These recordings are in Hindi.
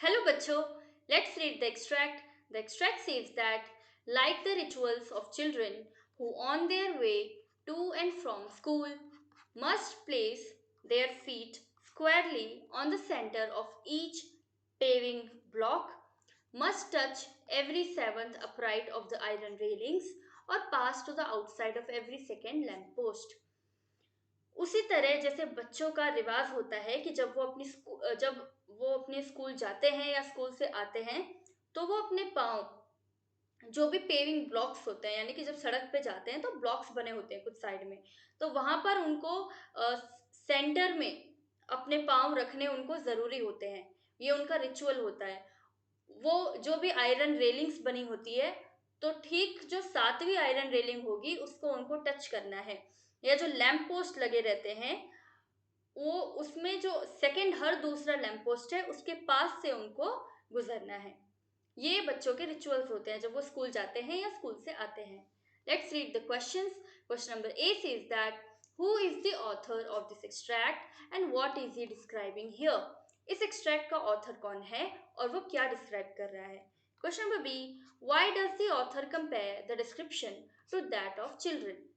Hello bachcho, let's read the extract. The extract says that like the rituals of children who on their way to and from school must place their feet squarely on the center of each paving block, must touch every seventh upright of the iron railings or pass to the outside of every second lamp post. उसी तरह जैसे बच्चों का रिवाज होता है कि जब वो अपने स्कूल जाते हैं या स्कूल से आते हैं तो वो अपने पाँव जो भी पेविंग ब्लॉक्स होते हैं यानी कि जब सड़क पे जाते हैं तो ब्लॉक्स बने होते हैं कुछ साइड में, तो वहां पर उनको सेंटर में अपने पाँव रखने उनको जरूरी होते हैं। ये उनका रिचुअल होता है। वो जो भी आयरन रेलिंग्स बनी होती है तो ठीक जो सातवीं आयरन रेलिंग होगी उसको उनको टच करना है, या जो लैंप पोस्ट लगे रहते हैं वो उसमें जो सेकंड हर दूसरा लैंप पोस्ट है उसके पास से उनको गुजरना है। ये बच्चों के रिचुअल्स होते हैं जब वो स्कूल जाते हैं या स्कूल से आते हैं। Let's read the questions. Question number A says that who is the author of this extract and what is he describing here. इस एक्सट्रैक्ट का ऑथर कौन है और वो क्या डिस्क्राइब कर रहा है। Question number B, why does the author compare the description to that of children.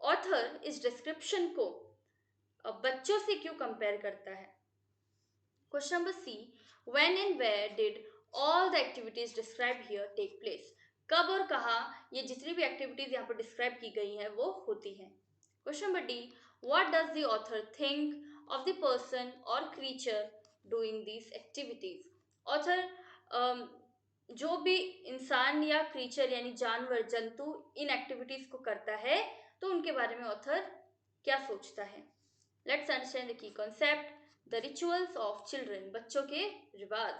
Author इस डिस्क्रिप्शन को बच्चों से क्यों कंपेयर करता है। Question number C, when and where did all the activities describe here take place. कब और कहाँ ये जितनी भी एक्टिविटीज यहाँ पर डिस्क्राइब की गई हैं वो होती हैं। Question number D, what does the author think of the person और creature doing these activities. Author जो भी इंसान या क्रीचर यानी जानवर जंतु इन एक्टिविटीज को करता है तो उनके बारे में ऑथर क्या सोचता है। Let's understand the key concept, the rituals of children, बच्चों के रिवाज।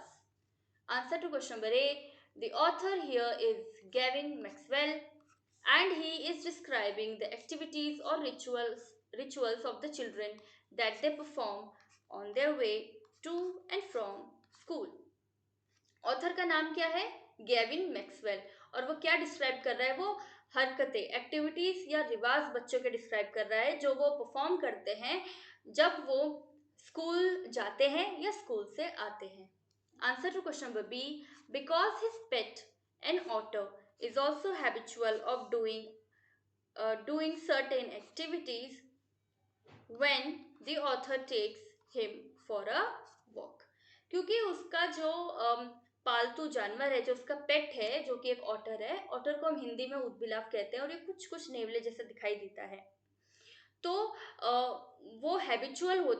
Answer to question number A. The author here is Gavin Maxwell and he is describing the activities or rituals of the children that they perform on their way to and from school. Author का नाम क्या है? Gavin Maxwell. और वो क्या डिस्क्राइब कर रहा है? वो हरकतें, एक्टिविटीज या रिवाज बच्चों के डिस्क्राइब कर रहा है जो वो परफॉर्म करते हैं जब वो स्कूल जाते हैं या स्कूल से आते हैं। Answer to question number B, because his pet an otter is also habitual of doing certain activities when the author takes him for a walk। क्योंकि उसका जो पालतू जानवर है, जो उसका पेट है, जो कि एक ऑटर है, ऑटर को हम हिंदी में ऊदबिलाव कहते हैं और ये कुछ कुछ नेवले जैसा दिखाई देता है। तो वो हैबिचुअल हो,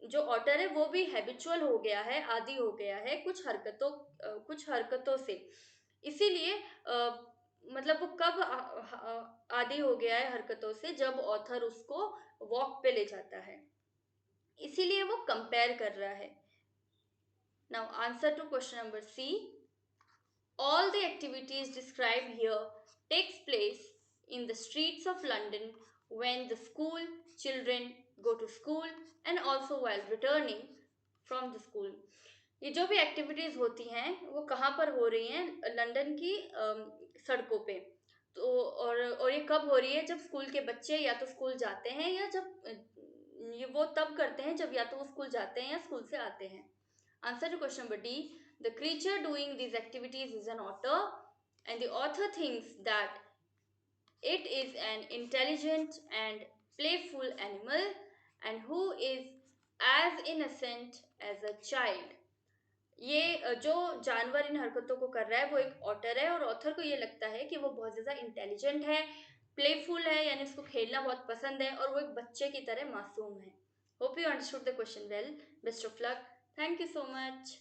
जो ऑटर है वो भी हैबिचुअल हो गया है, आदी हो गया है कुछ हरकतों से। इसीलिए मतलब वो कब आदी हो गया है हरकतों से, जब ऑथर उसको वॉक पे ले जाता है, इसीलिए वो कंपेयर कर रहा है। Now answer to question number C, all the activities described here takes place in the streets of London when the school children go to school and also while returning from the school। ये जो भी एक्टिविटीज होती हैं वो कहाँ पर हो रही हैं? लंदन की सड़कों पे। तो और ये कब हो रही है? जब स्कूल के बच्चे या तो स्कूल जाते हैं या जब ये वो तब करते हैं जब या तो वो स्कूल जाते हैं या स्कूल से आते हैं। Answer to question number D, the creature doing these activities is an otter and the author thinks that it is an intelligent and playful animal and who is as innocent as a child। ये जो जानवर इन हरकतों को कर रहा है वो एक ऑटर है और ऑथर को ये लगता है कि वो बहुत ज़्यादा इंटेलिजेंट है, प्लेफुल है, यानी उसको खेलना बहुत पसंद है और वो एक बच्चे की तरह मासूम है। Hope you understood the question well. Best of luck. Thank you so much.